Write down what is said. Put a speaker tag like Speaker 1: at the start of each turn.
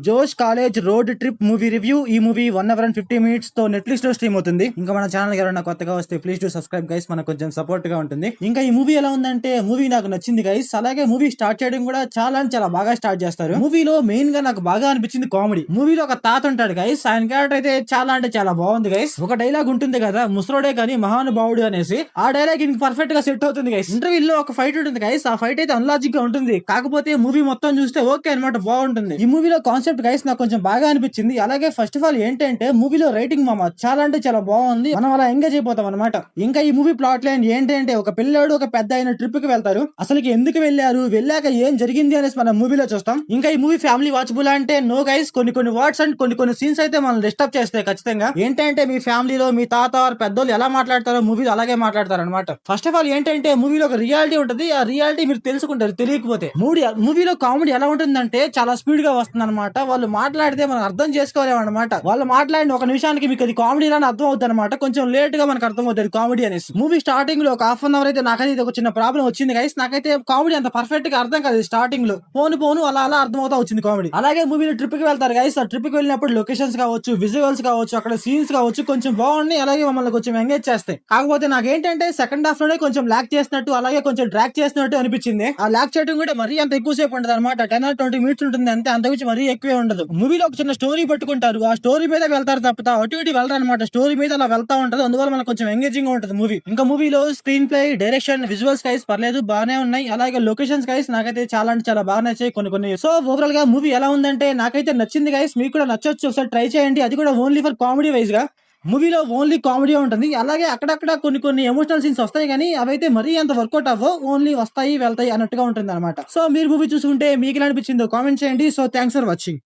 Speaker 1: జోష్ college road trip movie review. ఈ movie 1 hour and 50 minutes తో నెట్ఫ్లిక్స్ లో స్ట్రీమ్ అవుతుంది. ఇంకా మన ఛానల్ ఎవరైనా కొత్తగా వస్తే ప్లీజ్ టు సబ్స్క్రైబ్ గైస్, మనకు కొంచెం సపోర్ట్ గా ఉంటుంది. ఇంకా ఈ మూవీ ఎలా ఉందంటే మూవీ నాకు నచ్చింది గైస్. అలాగే మూవీ స్టార్ట్ చేయడం కూడా చాలా అంటే చాలా బాగా స్టార్ట్ చేస్తారు. మూవీలో మెయిన్ గా నాకు బాగా అనిపించింది కామెడీ. మూవీలో ఒక తాత ఉంటాడు గైస్, ఆయన క్యారెక్టర్ అయితే చాలా అంటే చాలా బాగుంది గైస్. ఒక డైలాగ్ ఉంటుంది కదా, ముసలోడే కానీ మహానుభావుడు అనేసి, ఆ డైలాగ్ ఇంక పర్ఫెక్ట్ గా సెట్ అవుతుంది గైస్. ఇంటర్వ్యూలో ఒక ఫైట్ ఉంటుంది గైస్, ఆ ఫైట్ అయితే అన్లాజిక్ గా ఉంటుంది, కాకపోతే మూవీ మొత్తం చూస్తే ఓకే అనమాట, బాగుంటుంది. ఈ మూవీలో కాన్సెప్ట్ గైస్ నాకు కొంచెం బాగా అనిపించింది. అలాగే ఫస్ట్ ఆఫ్ ఆల్ ఏంటంటే మూవీలో రైటింగ్ మామ చాలా అంటే చాలా బాగుంది, మనం అలా ఎంగేజ్ అయిపోతాం అనమాట. ఇంకా ఈ మూవీ ప్లాట్ లైన్ ఏంటంటే ఒక పిల్లాడు ఒక పెద్ద అయిన ట్రిప్ కి వెళ్తారు. అసలుకి ఎందుకు వెళ్ళారు, వెళ్ళాక ఏం జరిగింది అనేసి మనం మూవీలో చూస్తాం. ఇంకా ఈ మూవీ ఫ్యామిలీ వాచబుల్ అంటే నో గైస్, కొన్ని వర్డ్స్ అండ్ కొన్ని సీన్స్ అయితే మనం డిస్టర్బ్ చేస్తాయి ఖచ్చితంగా. ఏంటంటే మీ ఫ్యామిలీలో మీ తాత పెద్దోళ్ళు ఎలా మాట్లాడతారో మూవీలో అలాగే మాట్లాడతారు అనమాట. ఫస్ట్ ఆఫ్ ఆల్ ఏంటంటే మూవీలో ఒక రియాలిటీ ఉంటుంది, ఆ రియాలిటీ మీరు తెలుసుకుంటారు తెలియకపోతే. మూవీలో కామెడీ ఎలా ఉంటుందంటే చాలా స్పీడ్ గా వస్తుంది అనమాట. వాళ్ళు మాట్లాడితే మనం అర్థం చేసుకోలేమన్నమాట. వాళ్ళు మాట్లాడిన ఒక నిమిషానికి మీకు అది కామెడీ అని అర్థం అవుతుంది అనమాట. కొంచెం లేట్ గా మనకు అర్థం అవుతుంది కామెడీ అనేసి. మూవీ స్టార్టింగ్ లో ఒక హాఫ్ అన్ అవర్ అయితే నాకైతే ఇది ఒక చిన్న ప్రాబ్లం వచ్చింది గైస్. నాకైతే కామెడీ అంత పర్ఫెక్ట్ గా అర్థం కాదు స్టార్టింగ్ లో, పోను అలా అర్థం అవుతా వచ్చింది కామెడీ. అలాగే మూవీలో ట్రిప్ కి వెళ్తారు గైస్, ఆ ట్రిప్ కి వెళ్ళినప్పుడు లొకేషన్స్ కావచ్చు, విజువల్స్ కావచ్చు, అక్కడ సీన్స్ కావచ్చు కొంచెం బాగున్నాయి. అలాగే మమ్మల్ని కొంచెం ఎంగేజ్ చేస్తాయి. కాకపోతే నాకేంటంటే సెకండ్ హాఫ్ లోనే కొంచెం లాక్ చేసినట్టు, అలాగే కొంచెం డ్రాక్ చేసినట్టు అనిపించింది. ఆ లాక్ చేయడం కూడా మరీ అంత ఎక్కువసేపు ఉండదు అనమాట, 10 or 20 minutes ఉంటుంది అంతే, అంతకుమించి మరీ ఎక్కువే ఉండదు. మూవీలో ఒక చిన్న స్టోరీ పట్టుకుంటారు, ఆ స్టోరీ మీద వెళ్తారు తప్ప అటు ఇటు వెళ్ళరు అనమాట. స్టోరీ మీద అలా వెళ్తా ఉంటది, అందువల్ల మనకు కొంచెం ఎంగేజింగ్ గా ఉంటుంది మూవీ. ఇంకా మూవీలో screen play, direction, visuals guys పర్లేదు బాగానే ఉన్నాయి. అలాగే లొకేషన్స్ గైస్ నాకైతే చాలా అంటే చాలా బాగా నచ్చాయి కొన్ని. సో ఓవరాల్ గా మూవీ ఎలా ఉందంటే నాకైతే నచ్చింది గైస్, మీకు కూడా నచ్చొచ్చు, ఒకసారి ట్రై చేయండి. అది కూడా ఓన్లీ ఫర్ కామెడీ వైజ్ గా. మూవీలో ఓన్లీ కామెడీ ఉంటుంది, అలాగే అక్కడక్కడ కొన్ని ఎమోషనల్ సీన్స్ వస్తాయి, కానీ అవైతే మరీ అంత వర్కౌట్ అవ్వవు, ఓన్లీ వస్తాయి వెళ్తాయి అన్నట్టుగా ఉంటుంది అనమాట. సో మీరు మూవీ చూసుకుంటే మీకు ఎలా అనిపించిందో కామెంట్ చేయండి. So thanks for watching.